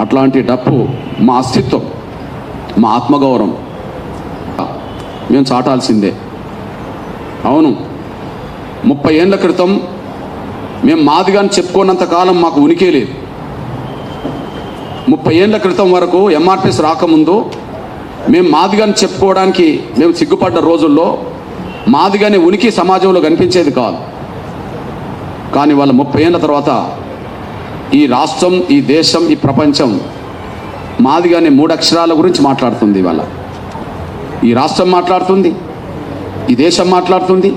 అట్లాంటి డప్పు మా అస్తిత్వం, మా ఆత్మగౌరవం మేము చాటాల్సిందే. అవును, 30 ఏళ్ల క్రితం మేము మాదిగాని చెప్పుకోనంత కాలం మాకు ఉనికే లేదు. 30 ఏళ్ల క్రితం వరకు ఎంఆర్పిఎస్ రాకముందు మేము మాదిగాని చెప్పుకోవడానికి మేము సిగ్గుపడ్డ రోజుల్లో మాదిగానే ఉనికి సమాజంలో కనిపించేది కాదు. కానీ వాళ్ళ 30 ఏళ్ల తర్వాత ఈ రాష్ట్రం, ఈ దేశం, ఈ ప్రపంచం మాదిగానే 3 అక్షరాల గురించి మాట్లాడుతుంది. ఇవాళ ఈ రాష్ట్రం మాట్లాడుతుంది, ఈ దేశం మాట్లాడుతుంది,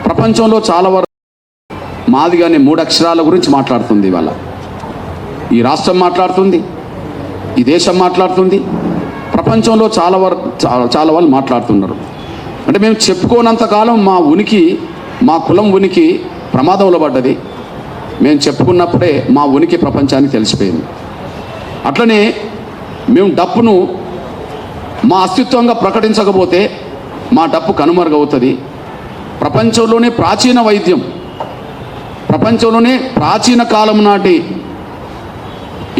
ప్రపంచంలో చాలా వరకు మాదిగానే 3 అక్షరాల గురించి మాట్లాడుతుంది. ఇవాళ ఈ రాష్ట్రం మాట్లాడుతుంది, ఈ దేశం మాట్లాడుతుంది, ప్రపంచంలో చాలా వాళ్ళు మాట్లాడుతున్నారు. అంటే మేము చెప్పుకోనంతకాలం మా ఉనికి, మా కులం ఉనికి ప్రమాదంలో పడ్డది. మేము చెప్పుకున్నప్పుడే మా ఉనికి ప్రపంచానికి తెలిసిపోయింది. అట్లనే మేము డప్పును మా అస్తిత్వంగా ప్రకటించకపోతే మా డప్పు కనుమరుగవుతుంది. ప్రపంచంలోనే ప్రాచీన వైద్యం, ప్రపంచంలోనే ప్రాచీన కాలం నాటి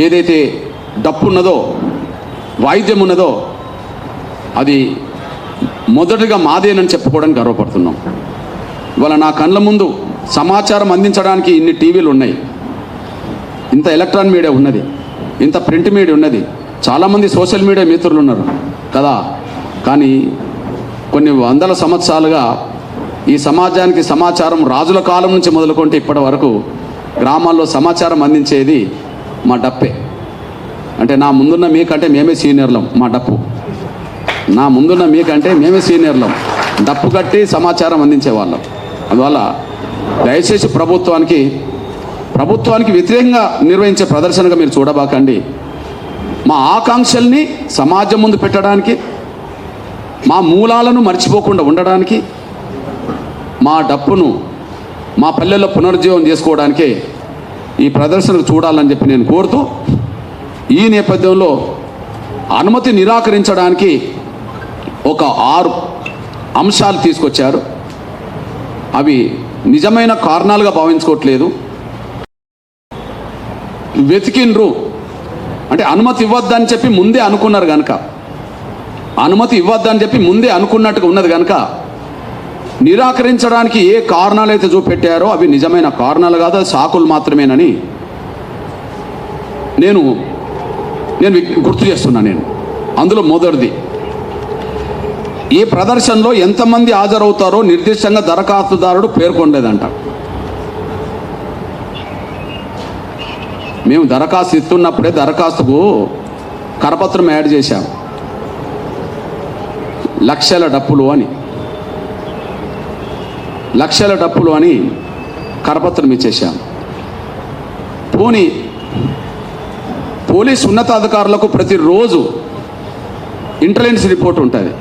ఏదైతే డప్పు ఉన్నదో, వాయిద్యం ఉన్నదో, అది మొదటిగా మాదేనని చెప్పుకోవడానికి గర్వపడుతున్నాం. ఇవాళ నా కళ్ళ ముందు సమాచారం అందించడానికి ఇన్ని టీవీలు ఉన్నాయి, ఇంత ఎలక్ట్రానిక్ మీడియా ఉన్నది, ఇంత ప్రింట్ మీడియా ఉన్నది, చాలామంది సోషల్ మీడియా మిత్రులు ఉన్నారు కదా. కానీ కొన్ని వందల సంవత్సరాలుగా ఈ సమాజానికి సమాచారం రాజుల కాలం నుంచి మొదలుకుంటే ఇప్పటి వరకు గ్రామాల్లో సమాచారం అందించేది మా డప్పే. అంటే నా ముందున్న మీకంటే మేమే సీనియర్లం. మా డప్పు నా ముందున్న మీకంటే మేమే సీనియర్లం. డప్పు కట్టి సమాచారం అందించేవాళ్ళం. అందువల్ల దయచేసి ప్రభుత్వానికి వ్యతిరేకంగా నిర్వహించే ప్రదర్శనగా మీరు చూడబాకండి. మా ఆకాంక్షల్ని సమాజం ముందు పెట్టడానికి, మా మూలాలను మర్చిపోకుండా ఉండడానికి, మా డప్పును మా పల్లెల్లో పునరుజ్జీవం చేసుకోవడానికే ఈ ప్రదర్శనకు చూడాలని చెప్పి నేను కోరుతూ, ఈ నేపథ్యంలో అనుమతి నిరాకరించడానికి ఒక 6 అంశాలు తీసుకొచ్చారు. అవి నిజమైన కారణాలుగా భావించుకోవట్లేదు. వెతికిండ్రు అంటే అనుమతి ఇవ్వద్దని చెప్పి ముందే అనుకున్నారు కనుక, అనుమతి ఇవ్వద్దని చెప్పి ముందే అనుకున్నట్టుగా ఉన్నది కనుక నిరాకరించడానికి ఏ కారణాలు అయితే చూపెట్టారో అవి నిజమైన కారణాలు కాదు, అది సాకులు మాత్రమేనని నేను గుర్తు చేస్తున్నాను. అందులో మొదటిది, ఈ ప్రదర్శనలో ఎంతమంది హాజరవుతారో నిర్దిష్టంగా దరఖాస్తుదారుడు పేర్కొనలేదంట. మేము దరఖాస్తు ఇస్తున్నప్పుడే దరఖాస్తుకు కరపత్రం యాడ్ చేశాం, లక్షల డప్పులు అని కరపత్రం ఇచ్చేసాం. పోలీస్ ఉన్నతాధికారులకు ప్రతిరోజు ఇంటెలిజెన్స్ రిపోర్ట్ ఉంటుంది.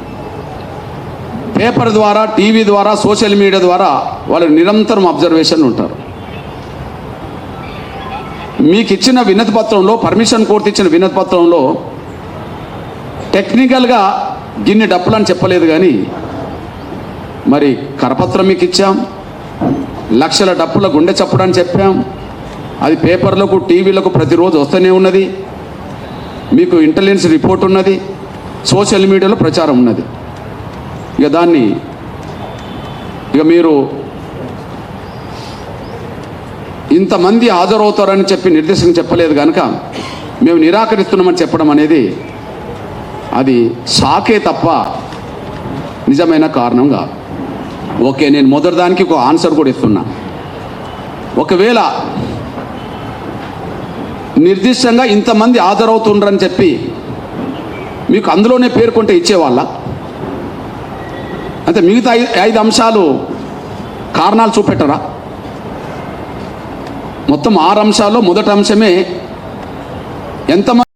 పేపర్ ద్వారా, టీవీ ద్వారా, సోషల్ మీడియా ద్వారా వాళ్ళు నిరంతరం అబ్జర్వేషన్లు ఉంటారు. మీకు ఇచ్చిన వినతి పత్రంలో, పర్మిషన్ కోర్టు ఇచ్చిన వినతి పత్రంలో టెక్నికల్గా గిన్ని డప్పులని చెప్పలేదు, కానీ మరి కరపత్రం మీకు ఇచ్చాం, లక్షల డప్పుల గుండె చప్పుడని చెప్పాం. అది పేపర్లకు, టీవీలకు ప్రతిరోజు వస్తూనే ఉన్నది. మీకు ఇంటెలిజెన్స్ రిపోర్ట్ ఉన్నది, సోషల్ మీడియాలో ప్రచారం ఉన్నది. మీరు ఇంతమంది హాజరవుతారని చెప్పి నిర్దేశంగా చెప్పలేదు కనుక మేము నిరాకరిస్తున్నామని చెప్పడం అనేది అది సాకే తప్ప నిజమైన కారణం కాదు. ఓకే, నేను మొదటి దానికి ఒక ఆన్సర్ కూడా ఇస్తున్నా. ఒకవేళ నిర్దిష్టంగా ఇంతమంది హాజరవుతుండ్రని చెప్పి మీకు అందులోనే పేర్కొంటే ఇచ్చేవాళ్ళ? అంటే మిగతా 5 అంశాలు కారణాలు చూపెట్టరా? మొత్తం 6 అంశాల్లో మొదటి అంశమే ఎంతమంది